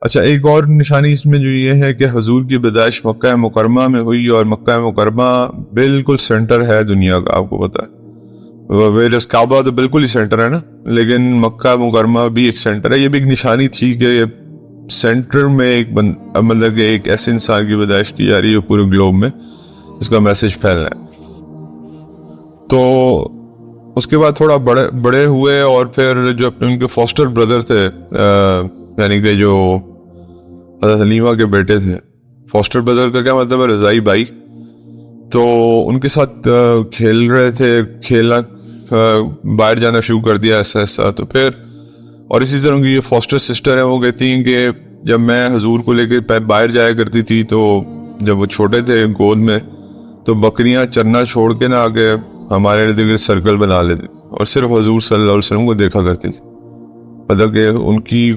اچھا، ایک اور نشانی اس میں جو یہ ہے کہ حضور کی پیدائش مکہ مکرمہ میں ہوئی، اور مکہ مکرمہ بالکل سینٹر ہے دنیا کا، آپ کو پتا ہے، ویرس کعبہ تو بالکل ہی سینٹر ہے نا، لیکن مکہ مکرمہ بھی ایک سینٹر ہے۔ یہ بھی ایک نشانی تھی کہ یہ سینٹر میں ایک مطلب کہ ایک ایسے انسان کی پیدائش کی جا رہی ہے پورے گلوب میں اس کا میسج پھیلنا ہے۔ تو اس کے بعد تھوڑا بڑے ہوئے، اور پھر جو ان کے فاسٹر بردر تھے، یعنی کہ جو حضرت حلیمہ کے بیٹے تھے، فاسٹر بردر کا کیا مطلب ہے؟ رضائی بھائی۔ تو ان کے ساتھ کھیل رہے تھے، کھیلنا باہر جانا شروع کر دیا ایسا ایسا۔ تو پھر اور اسی طرح کی یہ فاسٹر سسٹر ہیں، وہ کہتی ہیں کہ جب میں حضور کو لے کے باہر جایا کرتی تھی تو جب وہ چھوٹے تھے گود میں، تو بکریاں چرنا چھوڑ کے نہ آگے ہمارے ارد گرد سرکل بنا لیتے اور صرف حضور صلی اللہ علیہ وسلم کو دیکھا کرتی تھی۔ مطلب کہ ان کی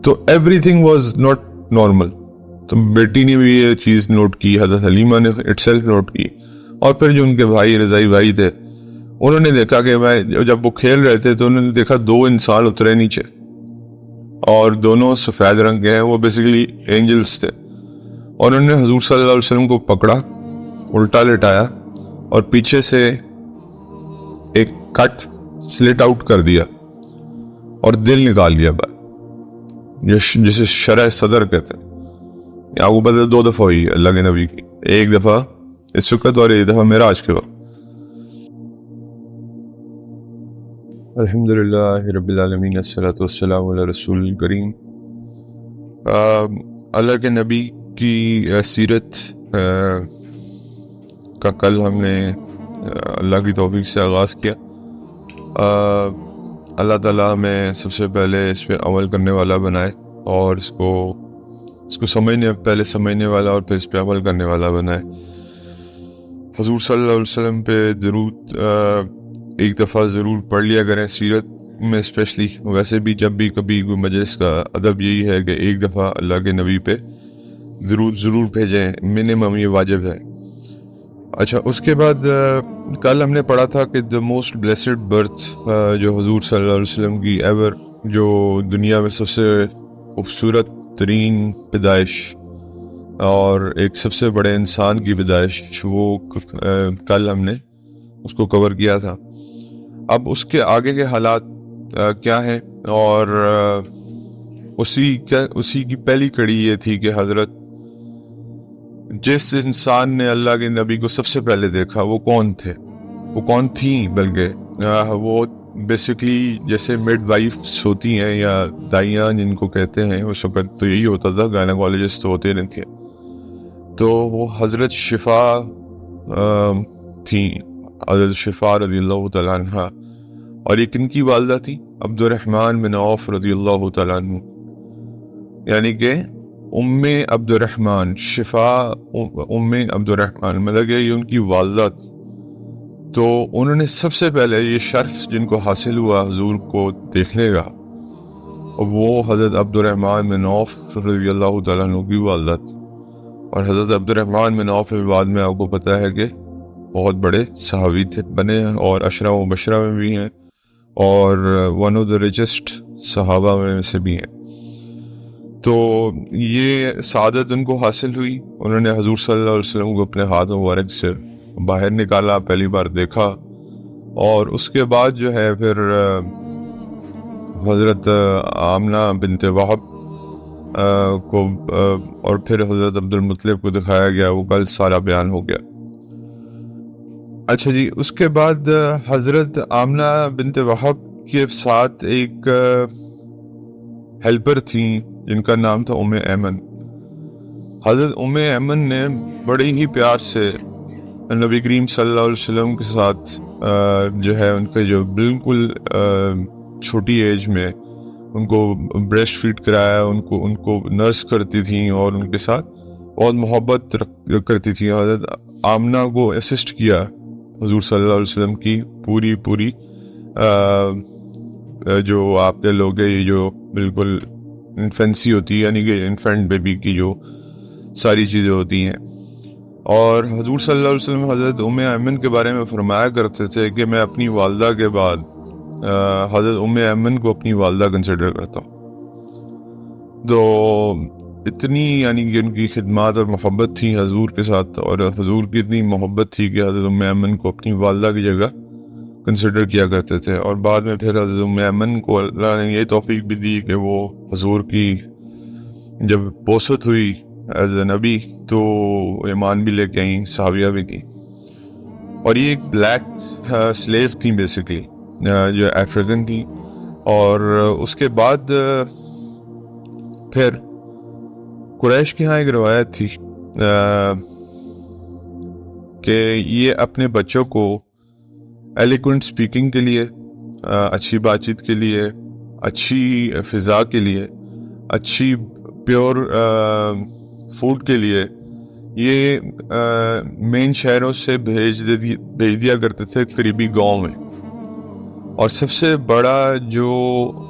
تو every thing was not normal. تو بیٹی نے بھی یہ چیز نوٹ کی، حضرت حلیمہ نے اٹ سیلف نوٹ کی، اور پھر جو ان کے بھائی رضائی بھائی تھے انہوں نے دیکھا کہ جب وہ کھیل رہے تھے تو انہوں نے دیکھا دو انسان اترے نیچے، اور دونوں سفید رنگ کے ہیں، وہ بیسیکلی اینجلز تھے، اور انہوں نے حضور صلی اللہ علیہ وسلم کو پکڑا، الٹا لٹایا، اور پیچھے سے ایک کٹ سلٹ آؤٹ کر دیا اور دل نکال لیا باہر، جسے شرح صدر کہتے ہیں۔ آپ کو پتہ 2 دفعہ ہوئی اللہ کے نبی کی، ایک دفعہ اس وقت اور ایک دفعہ معراج کے وقت۔ الحمدللہ رب العالمین، الصلاۃ والسلام علی رسول الکریم۔ اللہ کے نبی کی سیرت کا کل ہم نے اللہ کی توفیق سے آغاز کیا۔ اللہ تعالیٰ ہمیں سب سے پہلے اس پہ عمل کرنے والا بنائے، اور اس کو پہلے سمجھنے والا اور پھر اس پہ عمل کرنے والا بنائے۔ حضور صلی اللہ علیہ وسلم پہ درود ایک دفعہ ضرور پڑھ لیا کریں، سیرت میں اسپیشلی۔ ویسے بھی جب بھی کبھی کوئی مجلس کا ادب یہی ہے کہ ایک دفعہ اللہ کے نبی پہ درود ضرور بھیجیں، منیمم یہ واجب ہے۔ اچھا، اس کے بعد کل ہم نے پڑھا تھا کہ دا موسٹ بلیسڈ برتھ، جو حضور صلی اللہ علیہ وسلم کی ایور، جو دنیا میں سب سے خوبصورت ترین پیدائش اور ایک سب سے بڑے انسان کی پیدائش، وہ کل ہم نے اس کو کور کیا تھا۔ اب اس کے آگے کے حالات کیا ہیں، اور اسی کی پہلی کڑی یہ تھی کہ حضرت جس انسان نے اللہ کے نبی کو سب سے پہلے دیکھا وہ کون تھے، وہ کون تھیں، بلکہ وہ بیسیکلی جیسے میڈ وائفس ہوتی ہیں یا دائیاں جن کو کہتے ہیں، اس وقت تو یہی ہوتا تھا، گائنیکالوجسٹ تو ہوتے نہیں تھے، تو وہ حضرت شفا تھیں، حضرت شفا رضی اللہ تعالیٰ عنہ، اور یہ کن کی والدہ تھی؟ عبد الرحمن بن عوف رضی اللہ تعالیٰ عنہ، یعنی کہ ام عبد الرحمن، شفا ام عبد الرحمن، مطلب کہ یہ ان کی والدہ تھی۔ تو انہوں نے سب سے پہلے یہ شرف جن کو حاصل ہوا حضور کو دیکھنے کا، وہ حضرت عبد الرحمن بن عوف رضی اللہ تعالیٰ عنہ کی والدہ تھی۔ اور حضرت عبد الرحمن بن عوف بعد میں آپ کو پتہ ہے کہ بہت بڑے صحابی تھے بنے ہیں، اور عشرہ مبشرہ میں بھی ہیں، اور ون آف دا ریچسٹ صحابہ میں سے بھی ہیں۔ تو یہ سعادت ان کو حاصل ہوئی، انہوں نے حضور صلی اللہ علیہ وسلم کو اپنے ہاتھ مبارک سے باہر نکالا، پہلی بار دیکھا، اور اس کے بعد جو ہے پھر حضرت آمنہ بنت وہب کو اور پھر حضرت عبد المطلب کو دکھایا گیا، وہ کل سارا بیان ہو گیا۔ اچھا جی، اس کے بعد حضرت آمنہ بنت وہب کے ساتھ ایک ہیلپر تھیں جن کا نام تھا ام ایمن۔ حضرت ام ایمن نے بڑے ہی پیار سے نبی کریم صلی اللہ علیہ وسلم کے ساتھ جو ہے ان کے جو بالکل چھوٹی ایج میں ان کو بریسٹ فیڈ کرایا، ان کو نرس کرتی تھیں اور ان کے ساتھ بہت محبت کرتی تھیں۔ حضرت آمنہ کو اسسٹ کیا حضور صلی اللہ علیہ وسلم کی پوری جو آپ کے لوگ یہ جو بالکل انفینسی ہوتی ہے، یعنی کہ انفینٹ بیبی کی جو ساری چیزیں ہوتی ہیں۔ اور حضور صلی اللہ علیہ وسلم حضرت ام ایمن کے بارے میں فرمایا کرتے تھے کہ میں اپنی والدہ کے بعد حضرت ام ایمن کو اپنی والدہ کنسیڈر کرتا ہوں۔ تو اتنی یعنی کہ ان کی خدمات اور محبت تھی حضور کے ساتھ، اور حضور کی اتنی محبت تھی کہ حضرت ام ایمن کو اپنی والدہ کی جگہ کنسیڈر کیا کرتے تھے. اور بعد میں پھر حضرت ام ایمن کو اللہ نے یہ توفیق بھی دی کہ وہ حضور کی جب بوست ہوئی ایز اے نبی تو ایمان بھی لے کے آئیں، صحابیہ بھی کی. اور یہ ایک بلیک سلیو تھیں بیسکلی، جو افریقن تھی. اور اس کے بعد پھر قریش کے ہاں ایک روایت تھی کہ یہ اپنے بچوں کو ایلیکوینٹ سپیکنگ کے لیے، اچھی بات چیت کے لیے، اچھی فضا کے لیے، اچھی پیور فوڈ کے لیے یہ مین شہروں سے بھیج دیا کرتے تھے قریبی گاؤں میں. اور سب سے بڑا جو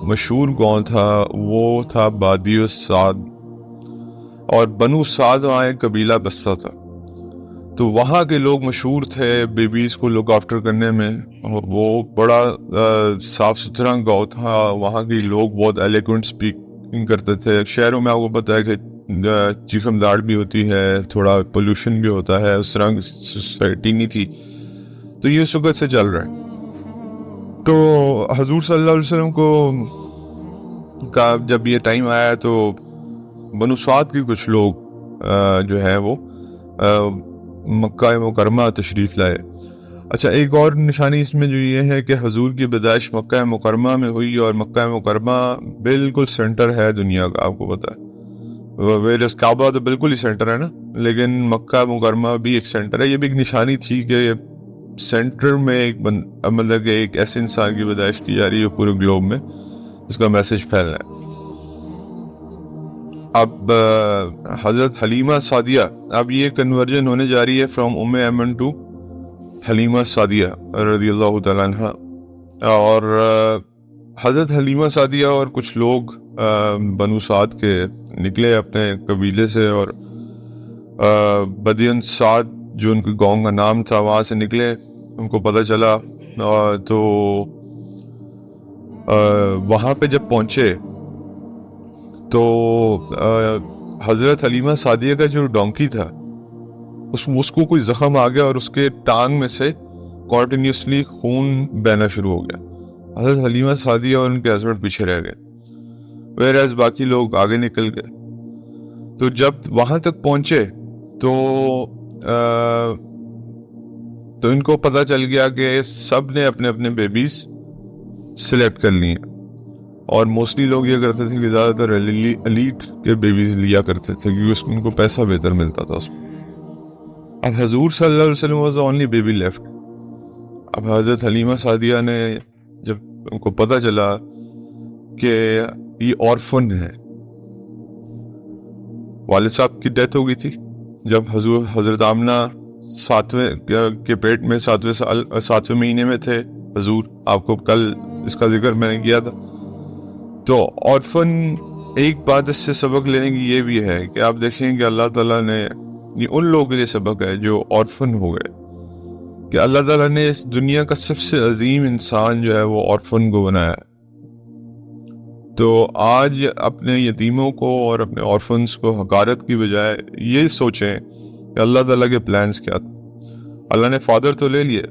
مشہور گاؤں تھا وہ تھا بادی السعد، اور بنو سعد وہاں ایک قبیلہ بستا تھا. تو وہاں کے لوگ مشہور تھے بیبیز کو لک آفٹر کرنے میں. وہ بڑا صاف ستھرا گاؤں تھا، وہاں کے لوگ بہت ایلیکوینٹ سپیکنگ کرتے تھے. شہروں میں آپ کو پتہ ہے کہ چیخم داڑ بھی ہوتی ہے، تھوڑا پولوشن بھی ہوتا ہے، اس طرح سوسائٹی نہیں تھی. تو یہ اس وقت سے چل رہا ہے. تو حضور صلی اللہ علیہ وسلم کا جب یہ ٹائم آیا تو بنو سعد کے کچھ لوگ جو ہیں وہ مکہ مکرمہ تشریف لائے. اچھا، ایک اور نشانی اس میں جو یہ ہے کہ حضور کی پیدائش مکہ مکرمہ میں ہوئی، اور مکہ مکرمہ بالکل سینٹر ہے دنیا کا، آپ کو پتہ ہے. ویرس کعبہ تو بالکل ہی سینٹر ہے نا، لیکن مکہ مکرمہ بھی ایک سینٹر ہے. یہ بھی ایک نشانی تھی کہ سینٹر میں مطلب کہ ایک ایسے انسان کی پیدائش کی جا رہی ہے پورے گلوب میں اس کا میسج پھیلنا ہے. اب حضرت حلیمہ سعدیہ، اب یہ کنورجن ہونے جا رہی ہے فرام ام ایمن ٹو حلیمہ سعدیہ رضی اللہ تعالیٰ عنہ. اور حضرت حلیمہ سعدیہ اور کچھ لوگ بنو سعد کے نکلے اپنے قبیلے سے، اور بدین سعد جو ان کے گاؤں کا نام تھا وہاں سے نکلے. ان کو پتہ چلا تو وہاں پہ جب پہنچے تو حضرت حلیمہ سعدیہ کا جو ڈونکی تھا اس کو کوئی زخم آ گیا، اور اس کے ٹانگ میں سے کنٹینیوسلی خون بہنا شروع ہو گیا. حضرت حلیمہ سعدیہ اور ان کے ہسبینڈ پیچھے رہ گئے، ویراز باقی لوگ آگے نکل گئے. تو جب وہاں تک پہنچے تو ان کو پتہ چل گیا کہ سب نے اپنے اپنے بیبیز سلیکٹ کر لیے. اور موسٹلی لوگ یہ کرتے تھے کہ زیادہ تر ایلیٹ کے بیبیز لیا کرتے تھے کیونکہ ان کو پیسہ بہتر ملتا تھا اس میں. اب حضور صلی اللہ علیہ وسلم was the only baby left. اب حضرت حلیمہ سعدیہ نے جب ان کو پتہ چلا کہ یہ آرفن ہے، والد صاحب کی ڈیتھ ہو گئی تھی جب حضرت آمنہ 7ویں کے پیٹ میں 7ویں مہینے میں تھے حضور. آپ کو کل اس کا ذکر میں نے کیا تھا. تو آرفن ایک بات اس سے سبق لینے کی یہ بھی ہے کہ آپ دیکھیں کہ اللہ تعالیٰ نے یہ ان لوگوں کے لیے سبق ہے جو آرفن ہو گئے، کہ اللہ تعالیٰ نے اس دنیا کا سب سے عظیم انسان جو ہے وہ آرفن کو بنایا ہے. تو آج اپنے یتیموں کو اور اپنے آرفنس کو حقارت کی بجائے یہ سوچیں کہ اللہ تعالیٰ کے پلانز کیا تھے. اللہ نے فادر تو لے لیے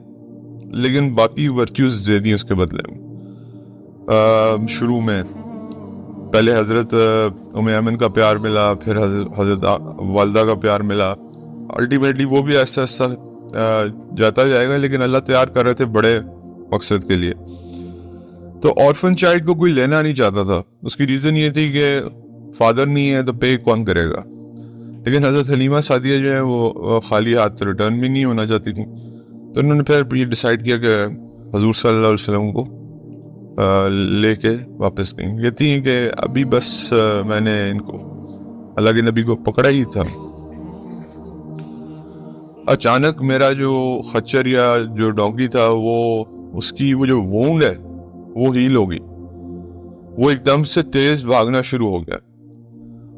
لیکن باقی ورچیوز دے دی اس کے بدلے میں. شروع میں پہلے حضرت ام ایمن کا پیار ملا، پھر حضرت والدہ کا پیار ملا. الٹیمیٹلی وہ بھی ایسا جاتا جائے گا، لیکن اللہ تیار کر رہے تھے بڑے مقصد کے لیے. تو آرفن چائلڈ کو کوئی لینا نہیں چاہتا تھا. اس کی ریزن یہ تھی کہ فادر نہیں ہے تو پے کون کرے گا. لیکن حضرت حلیمہ سعدیہ جو ہے وہ خالی ہاتھ ریٹرن بھی نہیں ہونا چاہتی تھی. تو انہوں نے پھر یہ ڈیسائیڈ کیا کہ حضور صلی اللہ علیہ وسلم کو لے کے واپس گئیں. کہتی ہیں کہ ابھی بس میں نے ان کو اللہ کے نبی کو پکڑا ہی تھا، اچانک میرا جو خچر یا جو ڈونکی تھا اس کی وہ جو وونڈ ہے وہ ہیل ہو گئی. وہ ایک دم سے تیز بھاگنا شروع ہو گیا.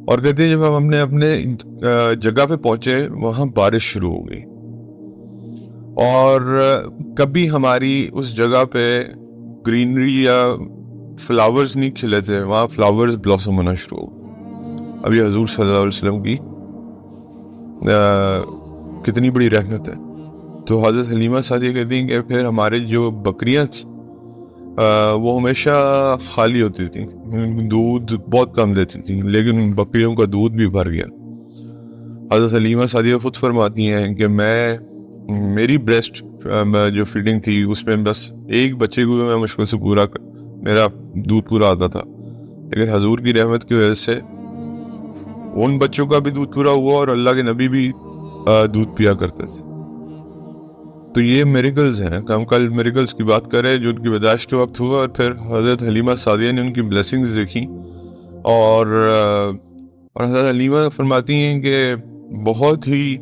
اور کہتے ہیں جب ہم نے اپنے جگہ پہ پہنچے وہاں بارش شروع ہو گئی، اور کبھی ہماری اس جگہ پہ گرینری یا فلاورز نہیں کھلے تھے، وہاں فلاورز بلاسم ہونا شروع ہو گئے. اب یہ حضور صلی اللہ علیہ وسلم کی کتنی بڑی رحمت ہے. تو حضرت حلیمہ سعدیہ کہتی ہیں کہ پھر ہمارے جو بکریاں تھیں وہ ہمیشہ خالی ہوتی تھیں, دودھ بہت کم دیتی تھیں, لیکن ان بکریوں کا دودھ بھی بھر گیا. حضرت حلیمہ سعدیہ خود فرماتی ہیں کہ میری بریسٹ جو فیڈنگ تھی اس میں بس ایک بچے کو میں مشکل سے میرا دودھ پورا آتا تھا, لیکن حضور کی رحمت کی وجہ سے ان بچوں کا بھی دودھ پورا ہوا اور اللہ کے نبی بھی دودھ پیا کرتے تھے. تو یہ میریکلز ہیں. ہم کل میریکلز کی بات کریں جو ان کی پیدائش کے وقت ہوا, اور پھر حضرت حلیمہ سعدیہ نے ان کی بلیسنگز دیکھی, اور حضرت حلیمہ فرماتی ہیں کہ بہت ہی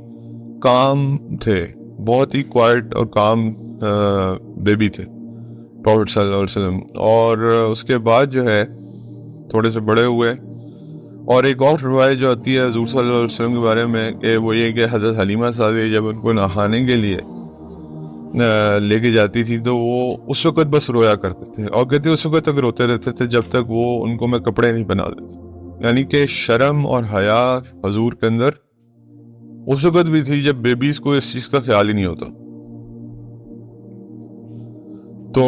کام تھے, بہت ہی کوائٹ اور کام بیبی تھے پروفیٹ صلی اللہ علیہ وسلم. اور اس کے بعد جو ہے تھوڑے سے بڑے ہوئے, اور ایک اور روایت جو آتی ہے حضور صلی اللہ علیہ وسلم کے بارے میں کہ وہ یہ کہ حضرت حلیمہ سعدیہ جب ان کو نہانے کے لیے لے کے جاتی تھی تو وہ اس وقت بس رویا کرتے تھے, اور کہتے اس وقت تک روتے رہتے تھے جب تک وہ ان کو میں کپڑے نہیں بنا دیتی. یعنی کہ شرم اور حیا حضور کے اندر اس وقت بھی تھی جب بیبیز کو اس چیز کا خیال ہی نہیں ہوتا. تو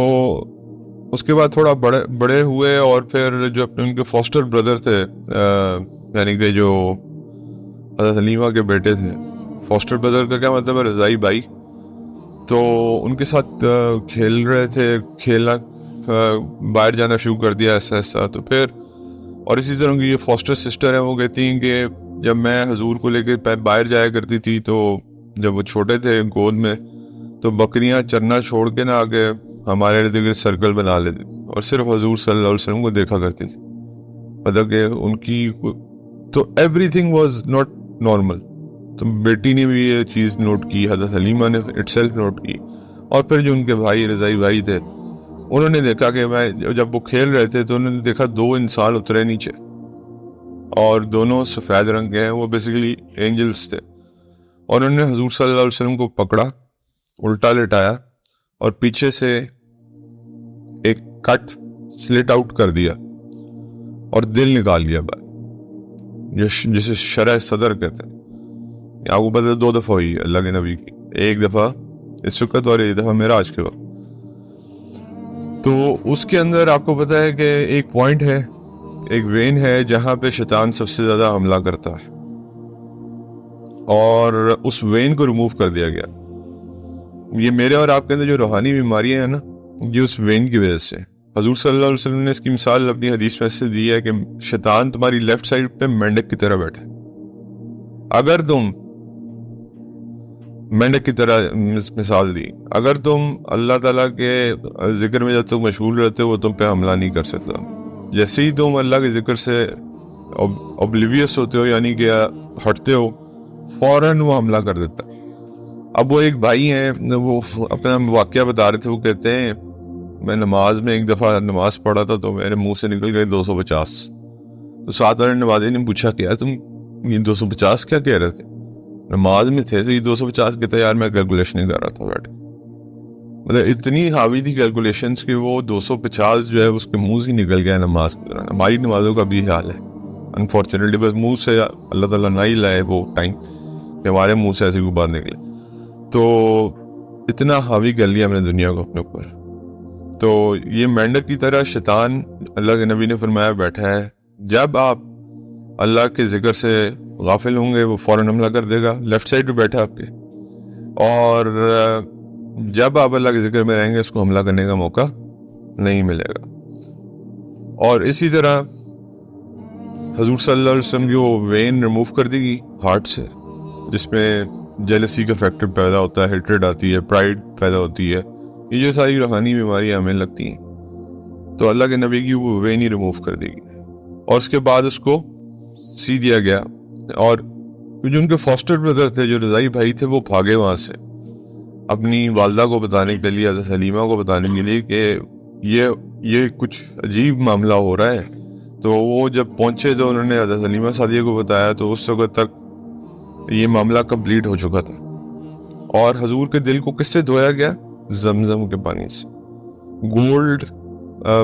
اس کے بعد تھوڑا بڑے ہوئے, اور پھر جو ان کے فاسٹر بردر تھے, یعنی کہ جو حضرت حلیمہ کے بیٹے تھے, فاسٹر بردر کا کیا مطلب ہے, رضائی بھائی, تو ان کے ساتھ کھیل رہے تھے, کھیلنا باہر جانا شروع کر دیا ایسا. تو پھر اور اسی طرح کی یہ فاسٹر سسٹر ہیں, وہ کہتی ہیں کہ جب میں حضور کو لے کے باہر جایا کرتی تھی تو جب وہ چھوٹے تھے گود میں, تو بکریاں چرنا چھوڑ کے نہ آگے ہمارے ارد گرد سرکل بنا لیتی اور صرف حضور صلی اللہ علیہ وسلم کو دیکھا کرتی تھی. مطلب کہ ان کی تو every thing was not normal. تو بیٹی نے بھی یہ چیز نوٹ کی, حضرت حلیمہ نے اٹ سیلف نوٹ کی, اور پھر جو ان کے بھائی رضائی بھائی تھے انہوں نے دیکھا کہ جب وہ کھیل رہے تھے تو انہوں نے دیکھا 2 انسان اترے نیچے, اور دونوں سفید رنگ کے ہیں, وہ بیسیکلی اینجلز تھے, اور انہوں نے حضور صلی اللہ علیہ وسلم کو پکڑا, الٹا لٹایا, اور پیچھے سے ایک کٹ سلٹ آؤٹ کر دیا اور دل نکال لیا باہر, جسے شرح صدر کہتے ہیں. آپ کو پتہ 2 دفعہ ہوئی اللہ کے نبی کی, ایک دفعہ اس وقت اور ایک دفعہ معراج کے وقت. تو اس کے اندر آپ کو پتہ ہے کہ ایک پوائنٹ ہے, ایک وین ہے جہاں پہ شیطان سب سے زیادہ حملہ کرتا ہے, اور اس وین کو ریموو کر دیا گیا. یہ میرے اور آپ کے اندر جو روحانی بیماریاں ہیں نا, یہ اس وین کی وجہ سے. حضور صلی اللہ علیہ وسلم نے اس کی مثال اپنی حدیث میں سے دی ہے کہ شیطان تمہاری لیفٹ سائڈ پہ مینڈک کی طرح بیٹھا ہے. اگر تم مینڈک کی طرح مثال دی, اگر تم اللہ تعالیٰ کے ذکر میں جب تک مشغول رہتے ہو وہ تم پہ حملہ نہیں کر سکتا. جیسے ہی تم اللہ کے ذکر سے اوبلیویس ہوتے ہو, یعنی کہ ہٹتے ہو, فوراً وہ حملہ کر دیتا. اب وہ ایک بھائی ہیں, وہ اپنا واقعہ بتا رہے تھے, وہ کہتے ہیں میں نماز میں ایک دفعہ نماز پڑھا تھا تو میرے منہ سے نکل گئے 250. تو ساتھ والے نمازی نے پوچھا کہ یار تم یہ 250 کیا کہہ رہے تھے, نماز میں تھے تو یہ 250 کہتا ہے یار میں کیلکولیشن نہیں کر رہا تھا بیٹھ. مطلب اتنی حاوی تھی کیلکولیشنز کہ وہ 250 جو ہے اس کے منہ سے نکل گیا نماز کے دوران. ہماری نمازوں کا بھی حال ہے انفارچونیٹلی, بس منہ سے اللہ تعالیٰ نہ ہی لائے وہ ٹائم کہ ہمارے منہ سے ایسی کوئی بات نکلے. تو اتنا حاوی کر لیا ہم نے دنیا کو اپنے اوپر. تو یہ مینڈک کی طرح شیطان اللہ کے نبی نے فرمایا بیٹھا ہے, جب آپ اللہ کے ذکر سے غافل ہوں گے وہ فوراً حملہ کر دے گا. لیفٹ سائڈ پہ بیٹھا آپ کے, اور جب آپ اللہ کے ذکر میں رہیں گے اس کو حملہ کرنے کا موقع نہیں ملے گا. اور اسی طرح حضور صلی اللہ علیہ وسلم کی وہ وین ریموو کر دی گئی ہارٹ سے, جس میں جیلسی کا فیکٹر پیدا ہوتا ہے, ہیٹریڈ آتی ہے, پرائڈ پیدا ہوتی ہے, یہ جو ساری روحانی بیماریاں ہمیں لگتی ہیں. تو اللہ کے نبی کی وہ وین ہی ریموو کر دی گئی, اور اس کے بعد اس کو سی دیا گیا. اور جو ان کے فاسٹر بردر تھے, جو رضائی بھائی تھے, وہ بھاگے وہاں سے اپنی والدہ کو بتانے کے لیے, حضرت حلیمہ کو بتانے کے لیے کہ یہ کچھ عجیب معاملہ ہو رہا ہے. تو وہ جب پہنچے تو انہوں نے حضرت حلیمہ سعدیہ کو بتایا, تو اس وقت تک یہ معاملہ کمپلیٹ ہو چکا تھا. اور حضور کے دل کو کس سے دھویا گیا؟ زمزم کے پانی سے. گولڈ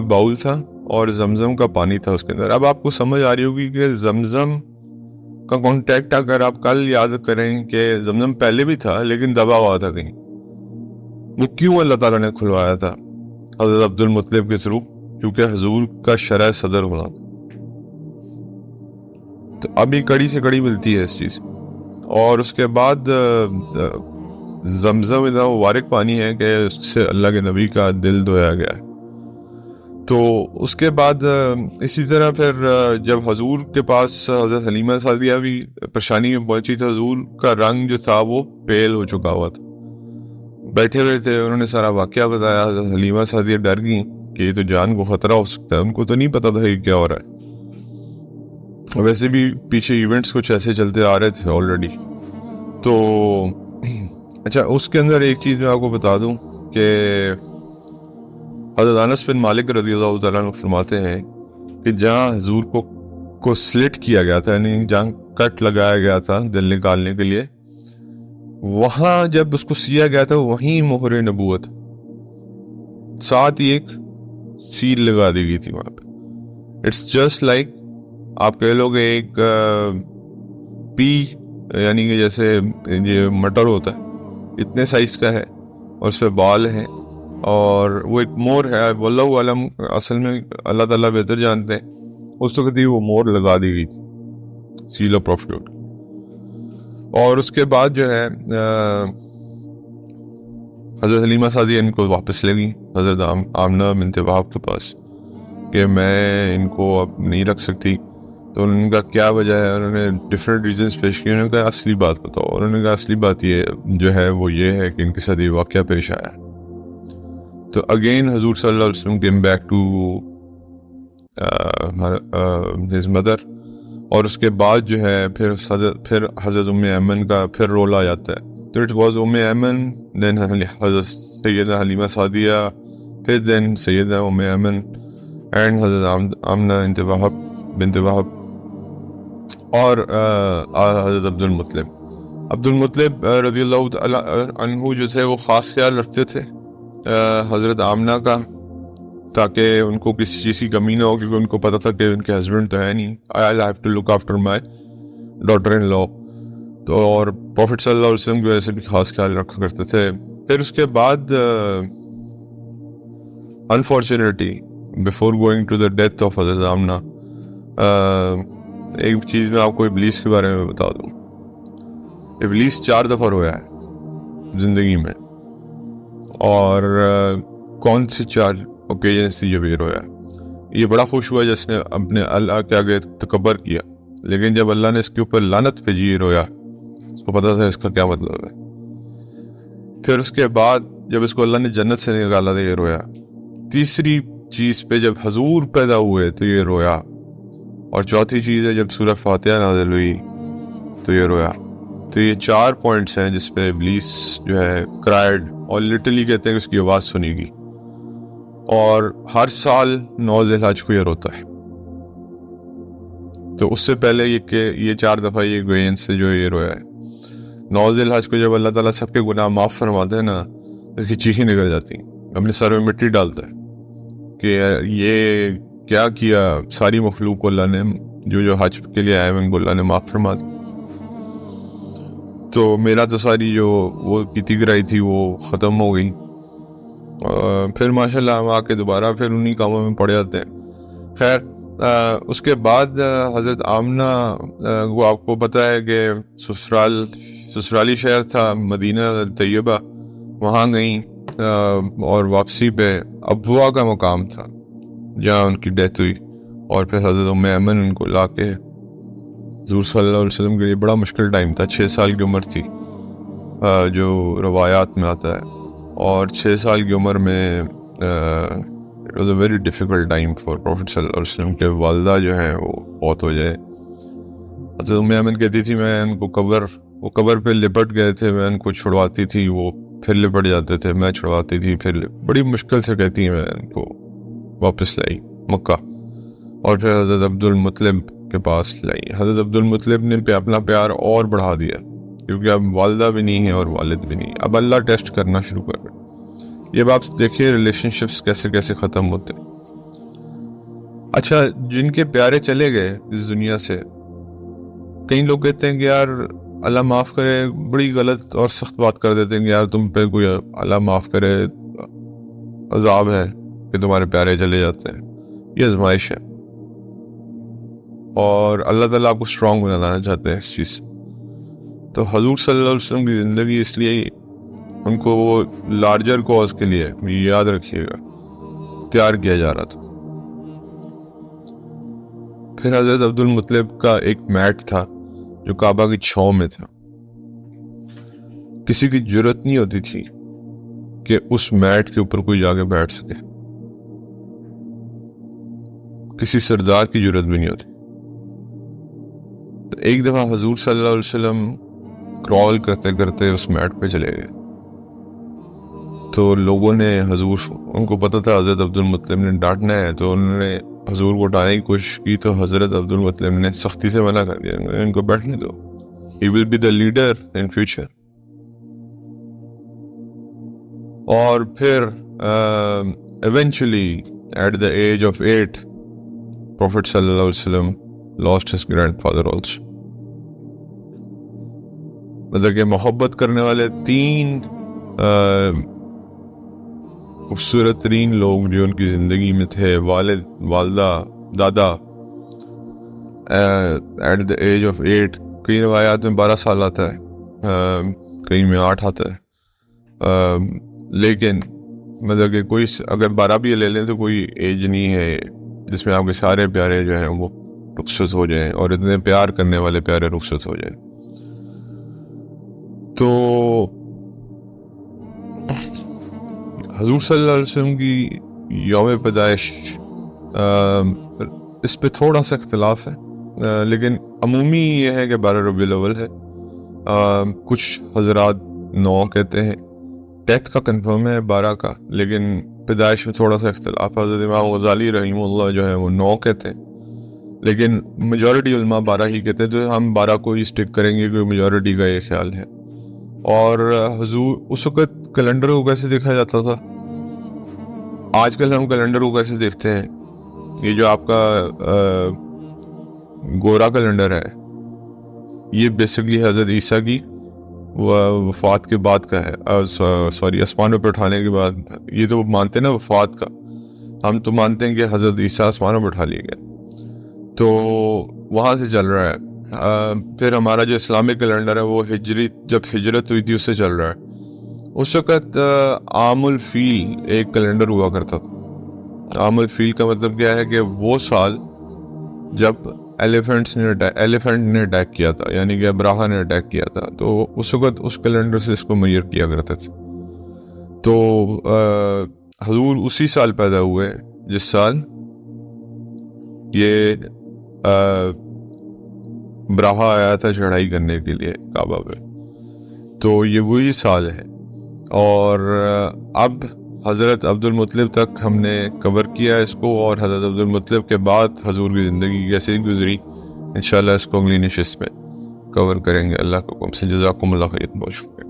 باؤل تھا اور زمزم کا پانی تھا اس کے اندر. اب آپ کو سمجھ آ رہی ہوگی کہ زمزم کا کانٹیکٹ اگر آپ کل یاد کریں کہ زمزم پہلے بھی تھا لیکن دبا ہوا تھا کہیں، وہ کیوں اللہ تعالیٰ نے کھلوایا تھا حضرت عبد المطلب کے تھرو؟ کیونکہ حضور کا شرع صدر ہونا تھا. تو ابھی کڑی سے کڑی ملتی ہے اس چیز. اور اس کے بعد زمزم اتنا مبارک پانی ہے کہ اس سے اللہ کے نبی کا دل دھویا گیا ہے. تو اس کے بعد اسی طرح پھر جب حضور کے پاس حضرت حلیمہ سعدیہ بھی پریشانی میں پہنچی تو حضور کا رنگ جو تھا وہ پیل ہو چکا ہوا تھا. بیٹھے ہوئے تھے، انہوں نے سارا واقعہ بتایا. حضرت حلیمہ سعدیہ ڈر گئیں کہ یہ تو جان کو خطرہ ہو سکتا ہے. ان کو تو نہیں پتا تھا یہ کیا ہو رہا ہے، ویسے بھی پیچھے ایونٹس کچھ ایسے چلتے آ رہے تھے آلریڈی. تو اچھا، اس کے اندر ایک چیز میں آپ کو بتا دوں کہ حضرت انس بن مالک رضی اللہ تعالیٰ عنہ فرماتے ہیں کہ جہاں حضور کو سلٹ کیا گیا تھا، یعنی جہاں کٹ لگایا گیا تھا دل نکالنے کے لیے، وہاں جب اس کو سیا گیا تھا وہیں مہر نبوت ساتھ ہی ایک سیل لگا دی گئی تھی وہاں پہ. اٹس جسٹ لائک آپ کہہ لو گے ایک پی، یعنی کہ جیسے یہ مٹر ہوتا ہے اتنے سائز کا ہے اور اس پہ بال ہیں اور وہ ایک مور ہے. واللہ عالم، اصل میں اللہ تعالیٰ بہتر جانتے ہیں. اس وقت ہی وہ مور لگا دی گئی تھی، سیل آف پروفیٹ. اور اس کے بعد جو ہے حضرت حلیمہ سعدیہ ان کو واپس لے گئی حضرت آمنہ بنت وہب کے پاس کہ میں ان کو اب نہیں رکھ سکتی. تو انہوں نے کہا کیا وجہ ہے؟ انہوں نے ڈفرینٹ ریزنس پیش کیے. انہوں نے کہا اصلی بات بتاؤ. انہوں نے کہا اصلی بات یہ جو ہے وہ یہ ہے کہ ان کے ساتھ یہ واقعہ پیش آیا. تو اگین حضور صلی اللہ علیہ وسلم came back to his mother. اور اس کے بعد جو ہے پھر حضرت ام ایمن کا پھر رول آ جاتا ہے. تو اٹ واز ام ایمن، دین حضرت سیدہ حلیمہ سعدیہ، پھر دین سیدہ ام ایمن اینڈ حضرت آمنہ بنت وہب اور حضرت عبد المطلب رضی اللہ تعالیٰ عنہ جو تھے وہ خاص خیال رکھتے تھے حضرت آمنہ کا، تاکہ ان کو کسی چیز کی کمی نہ ہو، کیونکہ ان کو پتہ تھا کہ ان کے ہسبینڈ تو ہے نہیں. I'll have to look after my daughter-in-law. تو اور پروفٹ صلی اللہ علیہ وسلم کی وجہ سے بھی خاص خیال رکھا کرتے تھے. پھر اس کے بعد unfortunately before going to the death of حضرت آمنہ، ایک چیز میں آپ کو ابلیس کے بارے میں بتا دوں. ابلیس 4 دفعہ رویا ہے زندگی میں، اور کون سی 4 اوکیجن سے یہ بھی رویا. یہ بڑا خوش ہوا جس نے اپنے اللہ کے آگے تکبر کیا، لیکن جب اللہ نے اس کے اوپر لعنت بھیجی یہ رویا. اس کو پتا تھا اس کا کیا مطلب ہے. پھر اس کے بعد جب اس کو اللہ نے جنت سے نکالا تھا یہ رویا. تیسری چیز پہ جب حضور پیدا ہوئے تو یہ رویا. اور چوتھی چیز ہے جب سورہ فاتحہ نازل ہوئی تو یہ رویا. تو یہ 4 پوائنٹس ہیں جس پہ ابلیس جو ہے کرائڈ، اور لٹرلی کہتے ہیں کہ اس کی آواز سنی گئی. اور ہر سال 9 ذی الحج کو یہ روتا ہے. تو اس سے پہلے یہ کہ یہ 4 دفعہ یہ گوین سے جو یہ رویا ہے. 9 ذی الحج کو جب اللہ تعالیٰ سب کے گناہ معاف فرماتے ہیں نا، اس کی چیخیں نکل جاتی ہیں، اپنے سر میں مٹی ڈالتا ہے کہ یہ کیا ساری مخلوق کو اللہ نے جو حج کے لیے آئے ان کو اللہ نے معاف فرما دی. تو میرا تو ساری جو وہ کیتی کرائی تھی وہ ختم ہو گئی. پھر ماشاءاللہ ہم آ کے دوبارہ پھر انہی کاموں میں پڑ جاتے ہیں. خیر، اس کے بعد حضرت آمنہ وہ آپ کو پتہ ہے کہ سسرالی شہر تھا مدینہ طیبہ، وہاں گئیں اور واپسی پہ ابوا کا مقام تھا جہاں ان کی ڈیتھ ہوئی. اور پھر حضرت ام ایمن ان کو لا کے حضور صلی اللہ علیہ وسلم کے لیے بڑا مشکل ٹائم تھا. 6 سال کی عمر تھی جو روایات میں آتا ہے، اور 6 سال کی عمر میں it was a very difficult time for Prophet صلی اللہ علیہ وسلم کے والدہ جو ہیں وہ فوت ہو جائے. حضرت ام ایمن کہتی تھی میں ان کو وہ قبر پہ لپٹ گئے تھے، میں ان کو چھڑواتی تھی، وہ پھر لپٹ جاتے تھے، میں چھڑواتی تھی، پھر بڑی مشکل سے کہتی ہیں میں ان کو واپس لائی مکہ. اور پھر حضرت عبد المطلب کے پاس لائی. حضرت عبد المطلب نے اپنا پیار اور بڑھا دیا، کیونکہ اب والدہ بھی نہیں ہے اور والد بھی نہیں. اب اللہ ٹیسٹ کرنا شروع کر گئے. یہ آپ دیکھیے ریلیشن شپس کیسے ختم ہوتے ہیں. اچھا، جن کے پیارے چلے گئے اس دنیا سے، کئی لوگ کہتے ہیں کہ یار اللہ معاف کرے بڑی غلط اور سخت بات کر دیتے ہیں کہ یار تم پہ کوئی اللہ معاف کرے عذاب ہے کہ تمہارے پیارے چلے جاتے ہیں. یہ آزمائش ہے اور اللہ تعالیٰ آپ کو اسٹرانگ بنانا چاہتے ہیں اس چیز سے. تو حضور صلی اللہ علیہ وسلم کی زندگی اس لیے ان کو وہ لارجر کاز کے لیے یاد رکھیے گا تیار کیا جا رہا تھا. پھر حضرت عبد المطلب کا ایک میٹ تھا جو کعبہ کی چھاؤں میں تھا. کسی کی جرت نہیں ہوتی تھی کہ اس میٹ کے اوپر کوئی جا کے بیٹھ سکے. کسی سردار کی جرت بھی نہیں ہوتی. تو ایک دفعہ حضور صلی اللہ علیہ وسلم کرال کرتے کرتے اس میٹ پہ چلے گئے. تو لوگوں نے حضور، ان کو پتہ تھا حضرت عبد المطلب نے ڈانٹنا ہے، تو انہوں نے حضور کو اٹھانے کی کوشش کی. تو حضرت عبد المطلب نے سختی سے منع کر دیا، ان کو بیٹھنے دو، he will be the leader in future. اور پھر eventually at the age of 8 Prophet صلی اللہ علیہ وسلم lost his grandfather also. مطلب کہ محبت کرنے والے 3 خوبصورت ترین لوگ جو ان کی زندگی میں تھے، والد، والدہ، دادا، ایٹ دا ایج آف 8. کئی روایات میں 12 سال آتا ہے، کئی میں 8 آتا ہے، لیکن مطلب کہ کوئی اگر 12 بھی لے لیں تو کوئی ایج نہیں ہے جس میں آپ کے سارے پیارے جو ہیں وہ رخصت ہو جائیں اور اتنے پیار کرنے والے پیارے رخصت ہو جائیں. تو حضور صلی اللہ علیہ وسلم کی یوم پیدائش اس پہ تھوڑا سا اختلاف ہے، لیکن عمومی یہ ہے کہ 12 ربیع الاول ہے. کچھ حضرات 9 کہتے ہیں. ڈیتھ کا کنفرم ہے 12 کا، لیکن پیدائش میں تھوڑا سا اختلاف. حضرت امام غزالی رحمہ اللہ جو ہے وہ 9 کہتے ہیں، لیکن میجورٹی علماء 12 ہی کہتے ہیں. تو ہم 12 کو ہی اسٹک کریں گے کیونکہ میجورٹی کا یہ خیال ہے. اور حضور اس وقت کیلنڈر کو کیسے دیکھا جاتا تھا؟ آج کل ہم کیلنڈر کو کیسے دیکھتے ہیں؟ یہ جو آپ کا گورا کیلنڈر ہے، یہ بیسکلی حضرت عیسیٰ کی وفات کے بعد کا ہے، سوری آسمانوں پہ اٹھانے کے بعد. یہ تو مانتے ہیں نا وفات کا، ہم تو مانتے ہیں کہ حضرت عیسیٰ آسمانوں پہ اٹھا لیے گئے. تو وہاں سے چل رہا ہے. پھر ہمارا جو اسلامک کیلنڈر ہے وہ ہجری، جب ہجرت ہوئی تھی اس سے چل رہا ہے. اس وقت عام الفیل ایک کیلنڈر ہوا کرتا تھا. عام الفیل کا مطلب کیا ہے کہ وہ سال جب ایلیفنٹ نے اٹیک کیا تھا، یعنی کہ ابراہا نے اٹیک کیا تھا، تو اس وقت اس کیلنڈر سے اس کو میئر کیا کرتے تھے. تو حضور اسی سال پیدا ہوئے جس سال یہ ابراہا آیا تھا چڑھائی کرنے کے لیے کعبہ پہ. تو یہ وہی سال ہے. اور اب حضرت عبد المطلب تک ہم نے کور کیا اس کو، اور حضرت عبد المطلب کے بعد حضور کی زندگی کیسے گزری انشاءاللہ اس کو اگلی نشست میں کور کریں گے. اللہ کو حکم سے جزاکم اللہ خیر، بہت شکریہ.